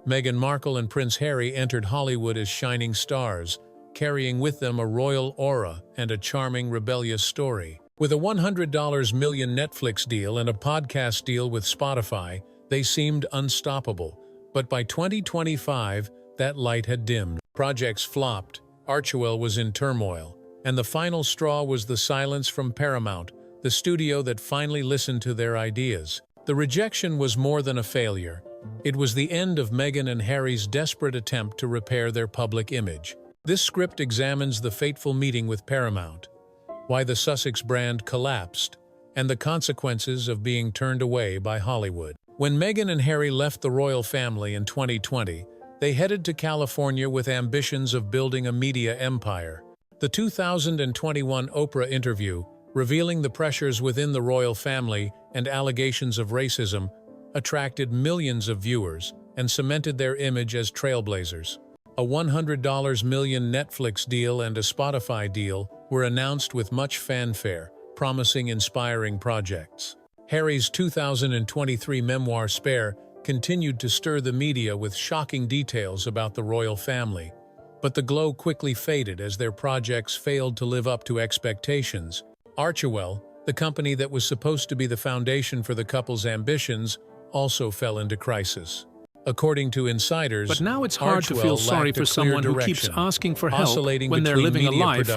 Meghan Markle and Prince Harry entered Hollywood as shining stars, carrying with them a royal aura and a charming, rebellious story. With a $100 million Netflix deal and a podcast deal with Spotify, they seemed unstoppable. But by 2025, that light had dimmed. Projects flopped, Archewell was in turmoil, and the final straw was the silence from Paramount, the studio that finally listened to their ideas. The rejection was more than a failure. It was the end of Meghan and Harry's desperate attempt to repair their public image. This script examines the fateful meeting with Paramount, why the Sussex brand collapsed, and the consequences of being turned away by Hollywood. When Meghan and Harry left the royal family in 2020, they headed to California with ambitions of building a media empire. The 2021 Oprah interview, revealing the pressures within the royal family and allegations of racism, attracted millions of viewers and cemented their image as trailblazers. A $100 million Netflix deal and a Spotify deal were announced with much fanfare, promising inspiring projects. Harry's 2023 memoir Spare continued to stir the media with shocking details about the royal family. But the glow quickly faded as their projects failed to live up to expectations. Archewell, the company that was supposed to be the foundation for the couple's ambitions, also fell into crisis. According to insiders, but now it's hard to feel sorry for someone who keeps asking for help when they're living a life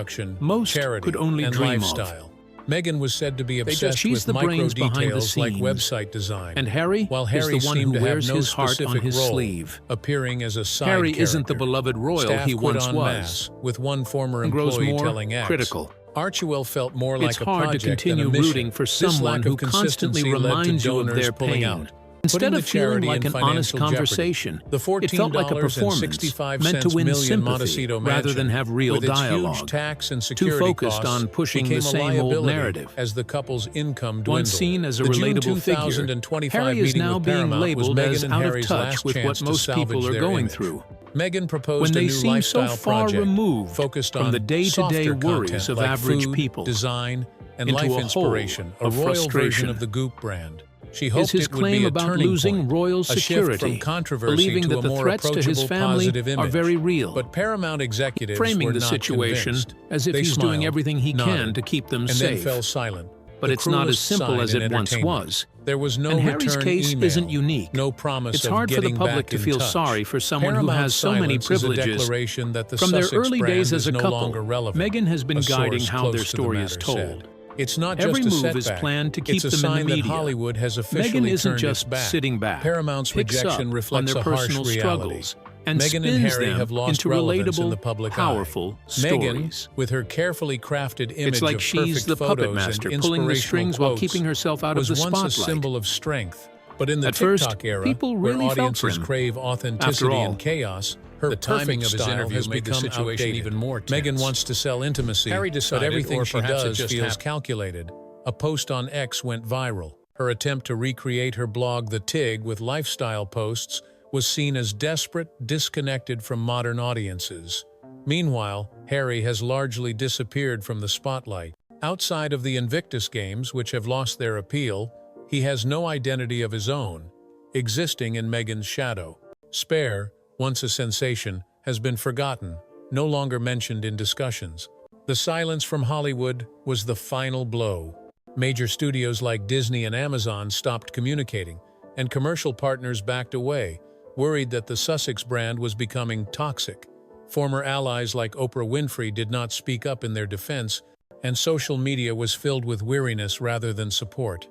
most could only dream of. Meghan was said to be obsessed with micro details like website design, and Harry while Harry is the one seemed who to have wears no his heart on specific his role, sleeve. appearing as a side Harry character. isn't the beloved royal Staff he quit once en was, masse, with one former and grows employee more telling X. critical. Archewell felt more It's like a hard to project continue than a mission. rooting for This someone lack who of consistency constantly led to reminds you of donors their pulling pain. out, Instead putting of the feeling charity like in an honest financial conversation, jeopardy. it felt like a performance meant to win sympathy rather than have real with its dialogue. Huge tax and security Too focused costs, on pushing became the a same old liability narrative. as the couple's income dwindled. Once seen as a The June relatable figure, 2025 Harry is meeting now with being Paramount was labeled Meghan as and out of Harry's touch last with chance what to most salvage people are their going image. through. Meghan proposed When a they new seem so lifestyle far project removed focused from on the day-to-day softer worries content of like average food, people design, and into life a hole inspiration, a of royal version frustration. of the Goop brand. She Is hoped his it would be claim a about turning losing point, royal a shift security, from controversy believing to that a the more threats to his approachable, family positive image. are very real, But Paramount executives framing were the not situation convinced. as if They he's doing smiled, everything he can nodded, to keep them and safe. then fell silent. But The it's not as cruelest simple as sign it in once entertainment. was. There was no And Harry's return case email, isn't unique. no promise It's of hard for the getting public back to in feel touch. sorry for someone who Paramount's has so many silence is a privileges. declaration that the From their Sussex early brand days as is a no couple, longer relevant, Meghan has been a guiding source how close their to the story matter is told. said. It's not Every just a move is setback. planned to keep It's a them sign in the that media. Hollywood has officially Meghan isn't turned just its back. sitting back. Paramount's Picks rejection up reflects on their a harsh personal reality. struggles and Meghan spins and Harry them have lost into relevance in relatable, the public powerful eye. stories. Meghan, with her carefully crafted image It's like of she's perfect the puppet photos master, and pulling the inspirational strings while quotes, keeping herself out of was the once spotlight. a symbol of strength. But in the At first, TikTok era, people where really felt for audiences him. crave After authenticity all, and chaos, her the timing perfect of his style interview has made the become situation outdated. even more tense. Meghan wants to sell intimacy, Harry but decided, everything or she perhaps it does just feels happened. calculated. A post on X went viral. Her attempt to recreate her blog The Tig with lifestyle posts was seen as desperate, disconnected from modern audiences. Meanwhile, Harry has largely disappeared from the spotlight. Outside of the Invictus Games, which have lost their appeal, he has no identity of his own, existing in Meghan's shadow. Spare, once a sensation, has been forgotten, no longer mentioned in discussions. The silence from Hollywood was the final blow. Major studios like Disney and Amazon stopped communicating, and commercial partners backed away, worried that the Sussex brand was becoming toxic. Former allies like Oprah Winfrey did not speak up in their defense, and social media was filled with weariness rather than support.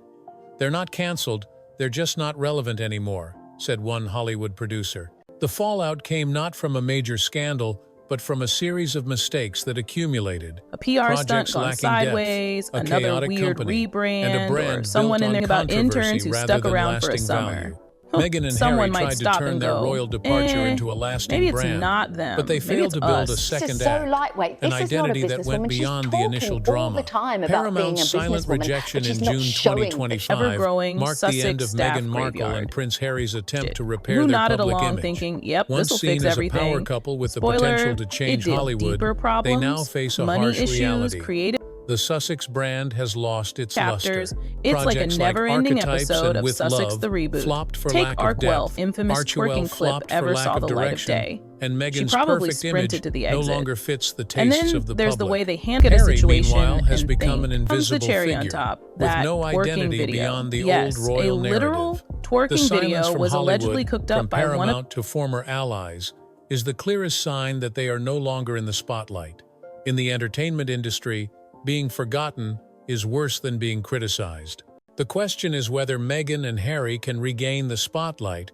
"They're not canceled, they're just not relevant anymore," said one Hollywood producer. The fallout came not from a major scandal, but from a series of mistakes that accumulated. A PR stunt Projects gone lacking sideways, depth, a another chaotic weird company, rebrand, and a brand or someone built in there on about interns who controversy stuck rather than around for a lasting summer. value. Meghan and Someone Harry might tried to stop turn and their go, royal departure into a lasting maybe it's brand, not them. but they Maybe failed it's to build a us. second This is so act, lightweight. an This is not a identity that went businesswoman. She's beyond the talking initial all drama. the time about being a Paramount's silent businesswoman, rejection but she's in not June showing that 2025 Ever-growing marked the end of Sussex staff Meghan Markle graveyard. and Prince Harry's attempt to repair Who their nodded public along image. thinking, yep, Once this'll seen fix as everything. a power couple with the Spoiler, potential to change it did Hollywood, deeper problems, they now face a money harsh issues, reality. creative. The Sussex brand has lost its chapters. luster. It's like a Projects never-ending Archetypes episode and of With Sussex Love the Reboot. flopped for Take lack of Arkwell, depth. infamous Archewell twerking clip flopped for ever lack saw of the light of direction, day. and Meghan's She probably perfect sprinted image to the no exit. longer fits the And tastes then of the there's public. the way they handle a Harry, situation, meanwhile, has and become an thing. Comes the invisible cherry figure, on top. with That no twerking identity video. beyond the Yes, old royal a literal narrative. The twerking silence video from was allegedly Hollywood, cooked from up by one of Paramount to former allies, is the clearest sign that they are no longer in the spotlight. In the entertainment industry, being forgotten is worse than being criticized. The question is whether Meghan and Harry can regain the spotlight,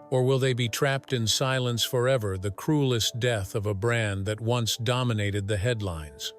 or will they be trapped in silence forever, the cruelest death of a brand that once dominated the headlines.